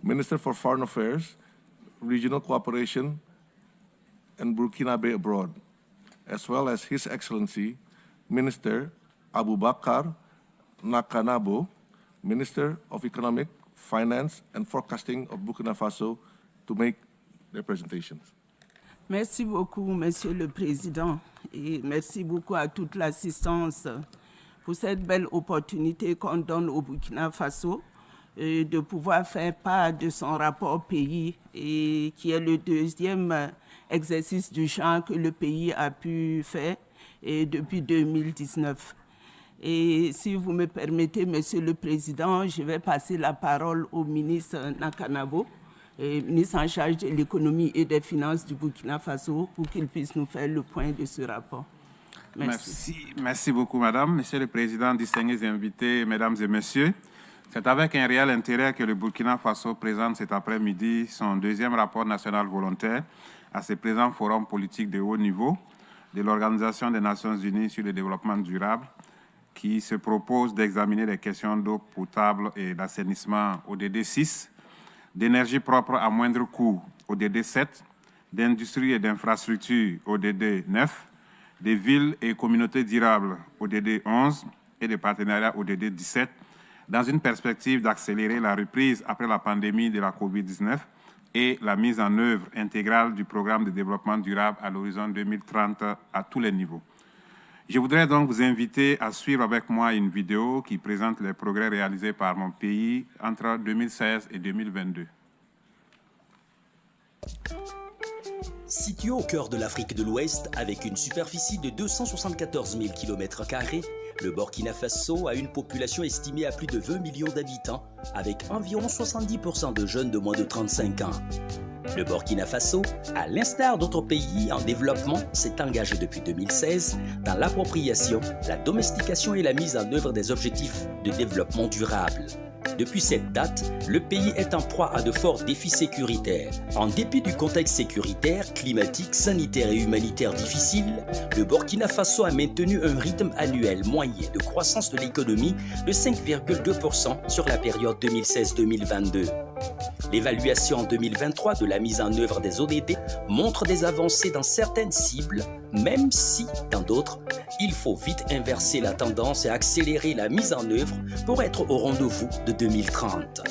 Minister for Foreign Affairs, Regional Cooperation, and Burkinabe Abroad, as well as His Excellency, Minister Abubakar Nakanabo, Minister of Economic, Finance and Forecasting of Burkina Faso, to make their presentations. Merci beaucoup, Monsieur le Président, et merci beaucoup à toute l'assistance pour cette belle opportunité qu'on donne au Burkina Faso de pouvoir faire part de son rapport pays, et qui est le deuxième exercice du genre que le pays a pu faire depuis 2019. Et si vous me permettez, Monsieur le Président, je vais passer la parole au ministre Nakanabo, ministre en charge de l'économie et des finances du Burkina Faso, pour qu'il puisse nous faire le point de ce rapport. Merci beaucoup, Madame. Monsieur le Président, distingués invités, Mesdames et Messieurs, c'est avec un réel intérêt que le Burkina Faso présente cet après-midi son deuxième rapport national volontaire à ce présent forum politique de haut niveau de l'Organisation des Nations Unies sur le développement durable, qui se propose d'examiner les questions d'eau potable et d'assainissement ODD 6, d'énergie propre à moindre coût ODD 7, d'industrie et d'infrastructures ODD 9, des villes et communautés durables ODD 11 et des partenariats ODD 17, dans une perspective d'accélérer la reprise après la pandémie de la COVID-19 et la mise en œuvre intégrale du programme de développement durable à l'horizon 2030 à tous les niveaux. Je voudrais donc vous inviter à suivre avec moi une vidéo qui présente les progrès réalisés par mon pays entre 2016 et 2022. Situé au cœur de l'Afrique de l'Ouest, avec une superficie de 274 000 km², le Burkina Faso a une population estimée à plus de 20 millions d'habitants, avec environ 70% de jeunes de moins de 35 ans. Le Burkina Faso, à l'instar d'autres pays en développement, s'est engagé depuis 2016 dans l'appropriation, la domestication et la mise en œuvre des objectifs de développement durable. Depuis cette date, le pays est en proie à de forts défis sécuritaires. En dépit du contexte sécuritaire, climatique, sanitaire et humanitaire difficile, le Burkina Faso a maintenu un rythme annuel moyen de croissance de l'économie de 5,2% sur la période 2016-2022. L'évaluation en 2023 de la mise en œuvre des ODD montre des avancées dans certaines cibles, même si, dans d'autres, il faut vite inverser la tendance et accélérer la mise en œuvre pour être au rendez-vous de 2030.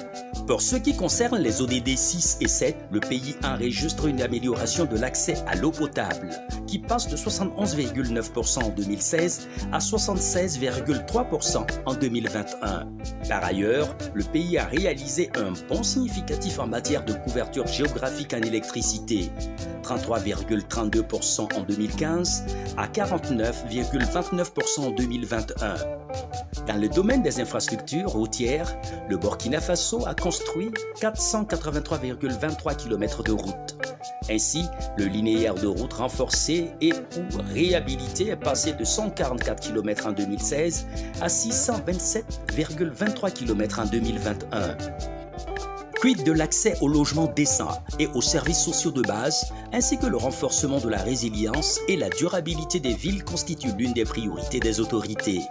Pour ce qui concerne les ODD 6 et 7, le pays enregistre une amélioration de l'accès à l'eau potable, qui passe de 71,9% en 2016 à 76,3% en 2021. Par ailleurs, le pays a réalisé un bond significatif en matière de couverture géographique en électricité, 33,32% en 2015 à 49,29% en 2021. Dans le domaine des infrastructures routières, le Burkina Faso a construit 483,23 km de routes. Ainsi, le linéaire de route renforcé et ou réhabilité est passé de 144 km en 2016 à 627,23 km en 2021. Quid de l'accès au logement décent et aux services sociaux de base, ainsi que le renforcement de la résilience et la durabilité des villes constituent l'une des priorités des autorités.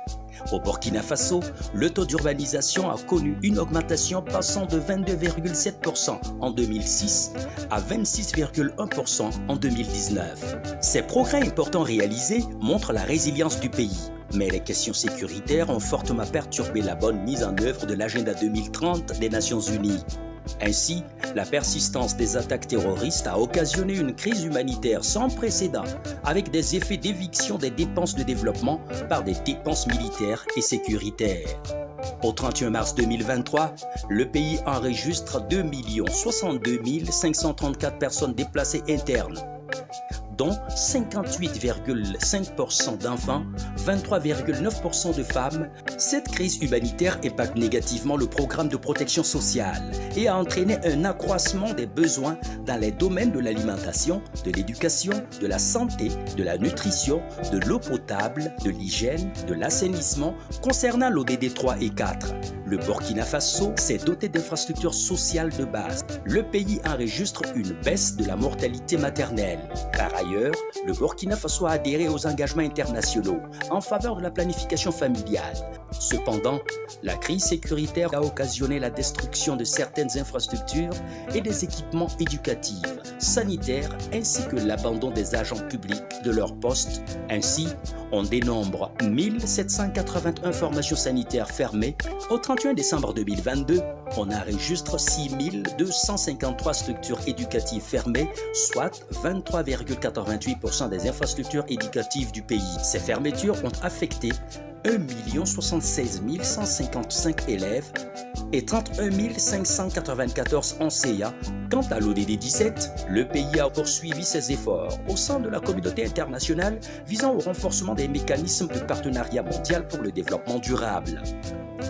Au Burkina Faso, le taux d'urbanisation a connu une augmentation passant de 22,7% en 2006 à 26,1% en 2019. Ces progrès importants réalisés montrent la résilience du pays. Mais les questions sécuritaires ont fortement perturbé la bonne mise en œuvre de l'agenda 2030 des Nations Unies. Ainsi, la persistance des attaques terroristes a occasionné une crise humanitaire sans précédent, avec des effets d'éviction des dépenses de développement par des dépenses militaires et sécuritaires. Au 31 mars 2023, le pays enregistre 2 62 534 personnes déplacées internes, dont 58,5% d'enfants, 23,9% de femmes. Cette crise humanitaire impacte négativement le programme de protection sociale et a entraîné un accroissement des besoins dans les domaines de l'alimentation, de l'éducation, de la santé, de la nutrition, de l'eau potable, de l'hygiène, de l'assainissement. Concernant l'ODD 3 et 4, le Burkina Faso s'est doté d'infrastructures sociales de base. Le pays enregistre une baisse de la mortalité maternelle. Par ailleurs, le Burkina Faso a adhéré aux engagements internationaux en faveur de la planification familiale. Cependant, la crise sécuritaire a occasionné la destruction de certaines infrastructures et des équipements éducatifs, sanitaires, ainsi que l'abandon des agents publics de leur poste. Ainsi, on dénombre 1781 formations sanitaires fermées. Au 31 décembre 2022, on enregistre 6253 structures éducatives fermées, soit 23,88% des infrastructures éducatives du pays. Ces fermetures ont affecté 1 076 155 élèves et 31 594 enseignants. Quant à l'ODD 17, le pays a poursuivi ses efforts au sein de la communauté internationale visant au renforcement des mécanismes de partenariat mondial pour le développement durable.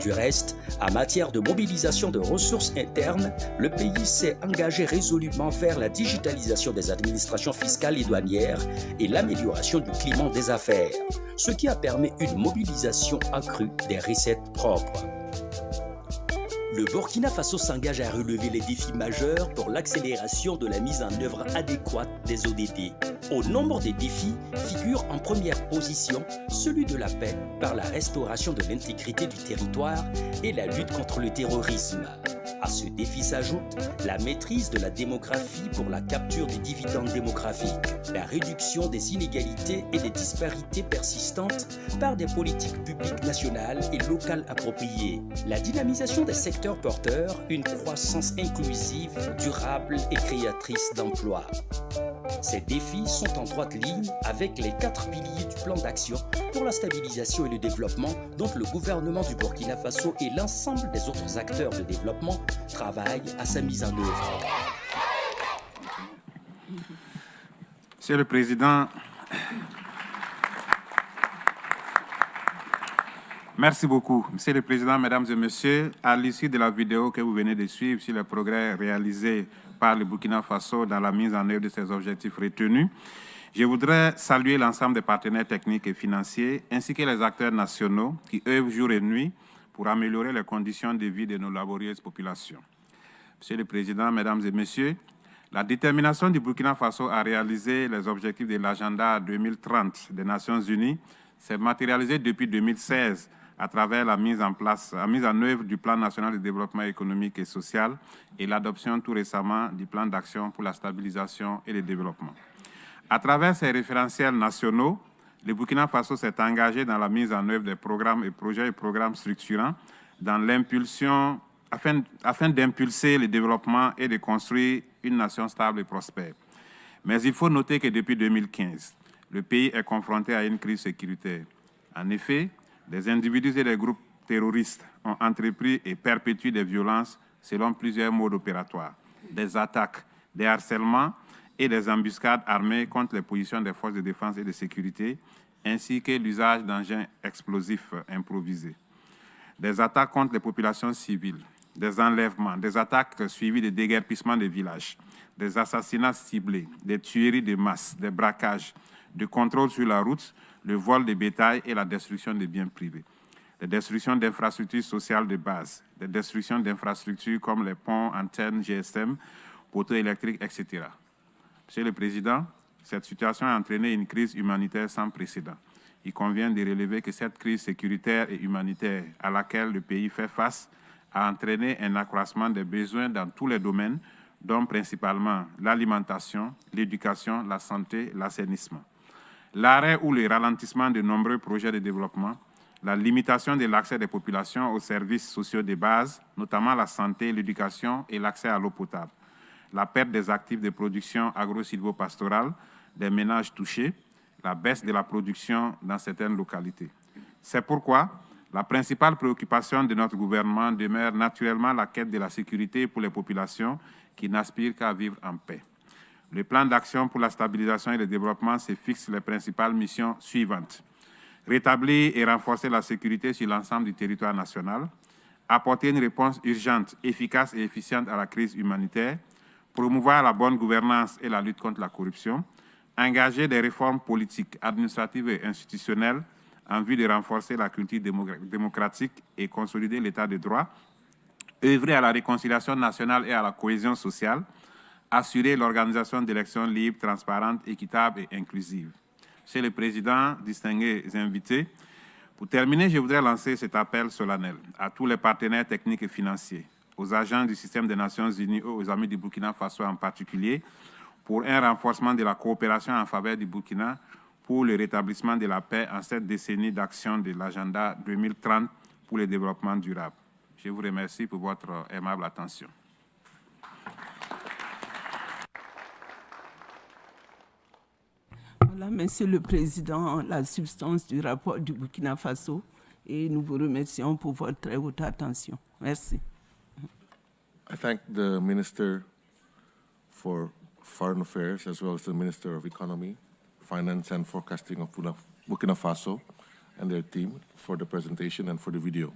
Du reste, en matière de mobilisation de ressources internes, le pays s'est engagé résolument vers la digitalisation des administrations fiscales et douanières et l'amélioration du climat des affaires, ce qui a permis une mobilisation accrue des recettes propres. Le Burkina Faso s'engage à relever les défis majeurs pour l'accélération de la mise en œuvre adéquate des ODD. Au nombre des défis figure en première position celui de la paix par la restauration de l'intégrité du territoire et la lutte contre le terrorisme. À ce défi s'ajoute la maîtrise de la démographie pour la capture des dividendes démographiques, la réduction des inégalités et des disparités persistantes par des politiques publiques nationales et locales appropriées, la dynamisation des secteurs porteurs, une croissance inclusive, durable et créatrice d'emplois. Ces défis sont en droite ligne avec les 4 piliers du plan d'action pour la stabilisation et le développement dont le gouvernement du Burkina Faso et l'ensemble des autres acteurs de développement travaillent à sa mise en œuvre. Monsieur le Président, merci beaucoup. Monsieur le Président, Mesdames et Messieurs, à l'issue de la vidéo que vous venez de suivre sur les progrès réalisés par le Burkina Faso dans la mise en œuvre de ses objectifs retenus, je voudrais saluer l'ensemble des partenaires techniques et financiers, ainsi que les acteurs nationaux qui œuvrent jour et nuit pour améliorer les conditions de vie de nos laborieuses populations. Monsieur le Président, Mesdames et Messieurs, la détermination du Burkina Faso à réaliser les objectifs de l'agenda 2030 des Nations Unies s'est matérialisée depuis 2016 à travers la mise en œuvre du Plan national de développement économique et social et l'adoption tout récemment du Plan d'action pour la stabilisation et le développement. À travers ces référentiels nationaux, le Burkina Faso s'est engagé dans la mise en œuvre des programmes et programmes structurants dans l'impulsion afin d'impulser le développement et de construire une nation stable et prospère. Mais il faut noter que depuis 2015, le pays est confronté à une crise sécuritaire. En effet, des individus et des groupes terroristes ont entrepris et perpétué des violences selon plusieurs modes opératoires, des attaques, des harcèlements et des embuscades armées contre les positions des forces de défense et de sécurité, ainsi que l'usage d'engins explosifs improvisés. Des attaques contre les populations civiles, des enlèvements, des attaques suivies de déguerpissements des villages, des assassinats ciblés, des tueries de masse, des braquages, du contrôle sur la route, le vol de bétail et la destruction des biens privés. La destruction d'infrastructures sociales de base, la destruction d'infrastructures comme les ponts, antennes, GSM, poteaux électriques, etc. Monsieur le Président, cette situation a entraîné une crise humanitaire sans précédent. Il convient de relever que cette crise sécuritaire et humanitaire à laquelle le pays fait face a entraîné un accroissement des besoins dans tous les domaines, dont principalement l'alimentation, l'éducation, la santé, l'assainissement. L'arrêt ou le ralentissement de nombreux projets de développement, la limitation de l'accès des populations aux services sociaux de base, notamment la santé, l'éducation et l'accès à l'eau potable, la perte des actifs de production agro-silvopastorale des ménages touchés, la baisse de la production dans certaines localités. C'est pourquoi la principale préoccupation de notre gouvernement demeure naturellement la quête de la sécurité pour les populations qui n'aspirent qu'à vivre en paix. Le plan d'action pour la stabilisation et le développement se fixe les principales missions suivantes. Rétablir et renforcer la sécurité sur l'ensemble du territoire national, apporter une réponse urgente, efficace et efficiente à la crise humanitaire, promouvoir la bonne gouvernance et la lutte contre la corruption, engager des réformes politiques, administratives et institutionnelles en vue de renforcer la culture démocratique et consolider l'état de droit, œuvrer à la réconciliation nationale et à la cohésion sociale, assurer l'organisation d'élections libres, transparentes, équitables et inclusives. Monsieur le Président, distingués invités, Pour terminer, je voudrais lancer cet appel solennel à tous les partenaires techniques et financiers, aux agents du système des Nations Unies et aux amis du Burkina Faso en particulier, pour un renforcement de la coopération en faveur du Burkina pour le rétablissement de la paix en cette décennie d'action de l'agenda 2030 pour le développement durable. Je vous remercie pour votre aimable attention. Voilà, Monsieur le Président, la substance du rapport du Burkina Faso et nous vous remercions pour votre très haute attention. Merci. I thank the Minister for Foreign Affairs as well as the Minister of Economy, Finance and Forecasting of Burkina Faso and their team for the presentation and for the video.